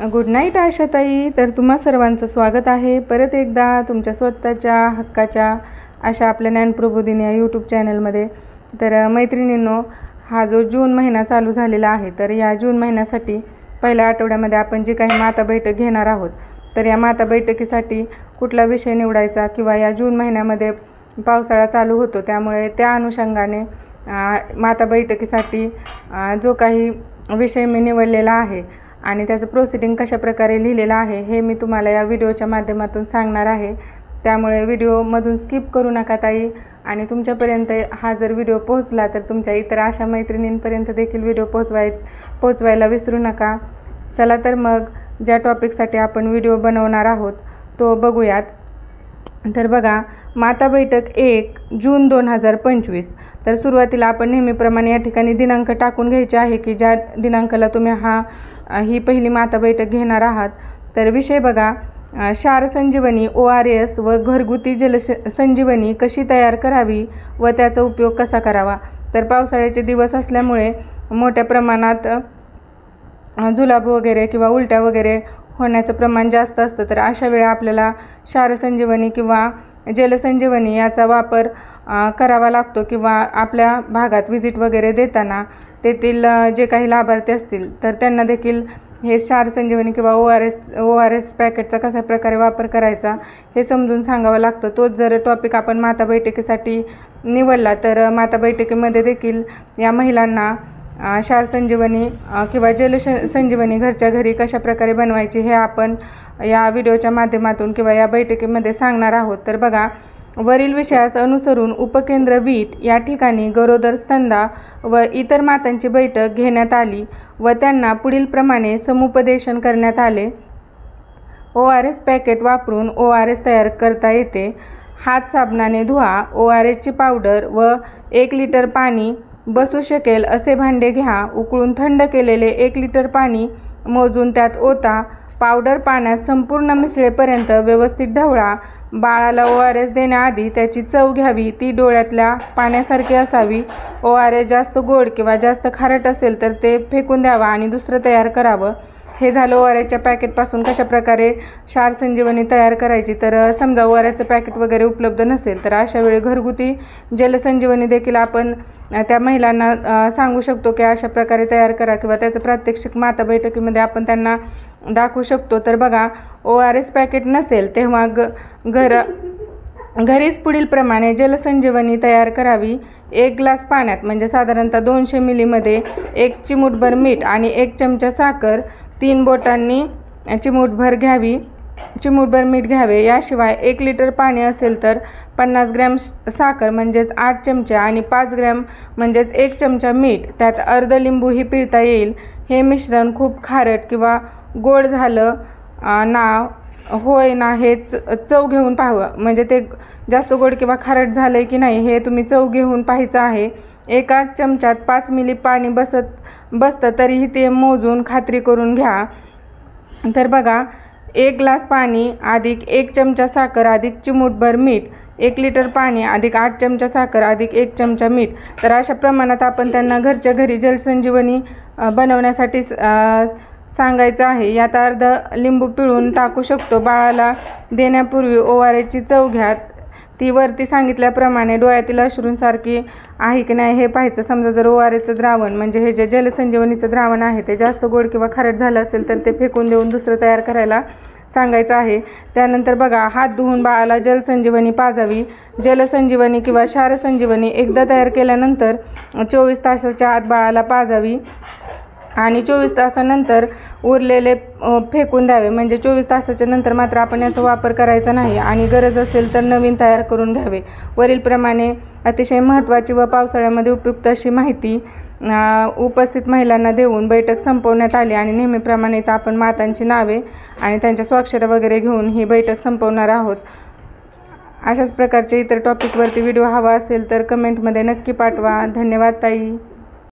Good night आशाताई. तर तुम्हा सर्वांचं स्वागत आहे परत एकदा तुमच्या स्वतःच्या हक्काच्या अशा आपल्या ज्ञानप्रबोधिनी या यूट्यूब चॅनलमध्ये. तर मैत्रिणींनो, हा जो जून महिना चालू झालेला आहे, तर या जून महिन्यासाठी पहिल्या आठवड्यामध्ये आपण जी काही माता बैठक घेणार आहोत, तर या माता बैठकीसाठी कुठला विषय निवडायचा किंवा या जून महिन्यामध्ये पावसाळा चालू होतो, त्यामुळे त्या अनुषंगाने माता बैठकीसाठी जो काही विषय मी निवडलेला आहे आणि त्याचं प्रोसिडिंग कशा प्रकारे लिहिलेलं आहे हे मी तुम्हाला या व्हिडिओच्या माध्यमातून सांगणार आहे. त्यामुळे व्हिडिओमधून स्किप करू नका ताई. आणि तुमच्यापर्यंत हा जर व्हिडिओ पोहोचला तर तुमच्या इतर अशा मैत्रिणींपर्यंत देखील व्हिडिओ पोहोचवायला विसरू नका. चला तर मग ज्या टॉपिकसाठी आपण व्हिडिओ बनवणार आहोत तो बघूयात. तर बघा, माता बैठक 1 जून 2025. तर सुरुवातीला आपण नेहमीप्रमाणे या ठिकाणी दिनांक टाकून घ्यायचे आहे की ज्या दिनांकाला तुम्ही ही पहिली माता बैठक घेणार आहात. तर विषय बघा, क्षार संजीवनी ORS व घरगुती संजीवनी कशी तयार करावी व त्याचा उपयोग कसा करावा. तर पावसाळ्याचे दिवस असल्यामुळे मोठ्या प्रमाणात जुलाब वगैरे किंवा उलट्या वगैरे होण्याचं प्रमाण जास्त असतं. तर अशा वेळी आपल्याला क्षार संजीवनी किंवा जलसंजीवनी याचा वापर करावा लागतो किंवा आपल्या भागात विजिट वगैरे देताना तेथील जे काही लाभार्थी असतील तर त्यांना देखील हे क्षार संजीवनी किंवा ORS पॅकेटचा कशा प्रकारे वापर करायचा हे समजून सांगावं लागतं. तोच जर टॉपिक आपण माता बैठकीसाठी निवडला तर माता बैठकीमध्ये देखील या महिलांना क्षार संजीवनी किंवा संजीवनी घरच्या घरी कशा प्रकारे बनवायची हे आपण या व्हिडिओच्या माध्यमातून किंवा या बैठकीमध्ये सांगणार आहोत. तर बघा, वरील विषयास अनुसरून उपकेंद्र वीट या ठिकाणी गरोदर स्तंदा व इतर मातांची बैठक घेण्यात आली व त्यांना पुढील प्रमाणे समुपदेशन करण्यात आले. ORS पॅकेट वापरून ORS तयार करता येते. हात साबणाने धुवा. ORSची पावडर व 1 लिटर पाणी बसू शकेल असे भांडे घ्या. उकळून थंड केलेले 1 लिटर पाणी मोजून त्यात ओता. पावडर पाण्यात संपूर्ण मिसळेपर्यंत व्यवस्थित ढवळा. बाळाला ORS देण्याआधी त्याची चव घ्यावी. ती डोळ्यातल्या पाण्यासारखी असावी. ORS जास्त गोड किंवा जास्त खारट असेल तर ते फेकून द्यावा आणि दुसरं तयार करावं. हे झालं ORSच्या पॅकेटपासून कशा प्रकारे क्षार संजीवनी तयार करायची. तर समजा ORSचं पॅकेट वगैरे उपलब्ध नसेल तर अशा वेळी घरगुती जलसंजीवनी देखील आपण त्या महिलांना सांगू शकतो की अशा प्रकारे तयार करा किंवा त्याचं प्रात्यक्षिक माता बैठकीमध्ये आपण त्यांना दाखवू शकतो. तर बघा, ORS पॅकेट नसेल तेव्हा घरीच पुढील प्रमाणे जलसंजीवनी तयार करावी. 1 ग्लास पाण्यात म्हणजे साधारणतः 200 मिलीमध्ये 1 चिमूटभर मीठ आणि 1 चमचा साखर 3 बोटांनी चिमूटभर मीठ घ्यावे. याशिवाय 1 लिटर पाणी असेल तर 50 ग्रॅम साखर म्हणजेच 8 चमचे आणि 5 ग्रॅम म्हणजेच 1 चमचा मीठ, त्यात अर्ध लिंबूही पिळता येईल. हे मिश्रण खूप खारट किंवा गोड झालं होय ना हे चव घेऊन पाहावं. म्हणजे ते जास्त गोड किंवा खारट झालं आहे की नाही हे तुम्ही चव घेऊन पाहायचं आहे. एका चमच्यात 5 मिली पाणी बसतं तरीही ते मोजून खात्री करून घ्या. तर बघा, 1 ग्लास पाणी अधिक 1 चमचा साखर अधिक चिमूटभर मीठ, 1 लिटर पाणी अधिक 8 चमचा साखर अधिक 1 चमचा मीठ. तर अशा प्रमाणात आपण त्यांना घरच्या घरी जलसंजीवनी बनवण्यासाठी सांगायचं आहे. यात अर्ध लिंबू पिळून टाकू शकतो. बाळाला देण्यापूर्वी ORSची चव घ्या. ती वरती सांगितल्याप्रमाणे डोळ्यातील अश्रूंसारखी आहे की नाही हे पाहायचं. समजा जर ORSचं द्रावण म्हणजे हे जे जलसंजीवनीचं द्रावण आहे ते जास्त गोड किंवा खारट झालं असेल तर ते फेकून देऊन दुसरं तयार करायला सांगायचं आहे. त्यानंतर बघा, हात धुवून बाळाला जलसंजीवनी पाजावी. जलसंजीवनी किंवा क्षार संजीवनी एकदा तयार केल्यानंतर 24 तासाच्या आत बाळाला पाजावी आणि 24 तासानंतर उरलेले फेकून द्यावे. म्हणजे 24 तासाच्या नंतर मात्र आपण याचा वापर करायचा नाही आणि गरज असेल तर नवीन तयार करून घ्यावे. वरीलप्रमाणे अतिशय महत्त्वाची व पावसाळ्यामध्ये उपयुक्त अशी माहिती उपस्थित महिलांना देऊन बैठक संपवण्यात आली. आणि नेहमीप्रमाणे इथं आपण मातांची नावे आणि त्यांच्या स्वाक्षऱ्या वगैरे घेऊन ही बैठक संपवणार आहोत. अशाच प्रकारचे इतर टॉपिकवरती व्हिडिओ हवा असेल तर कमेंटमध्ये नक्की पाठवा. धन्यवाद ताई.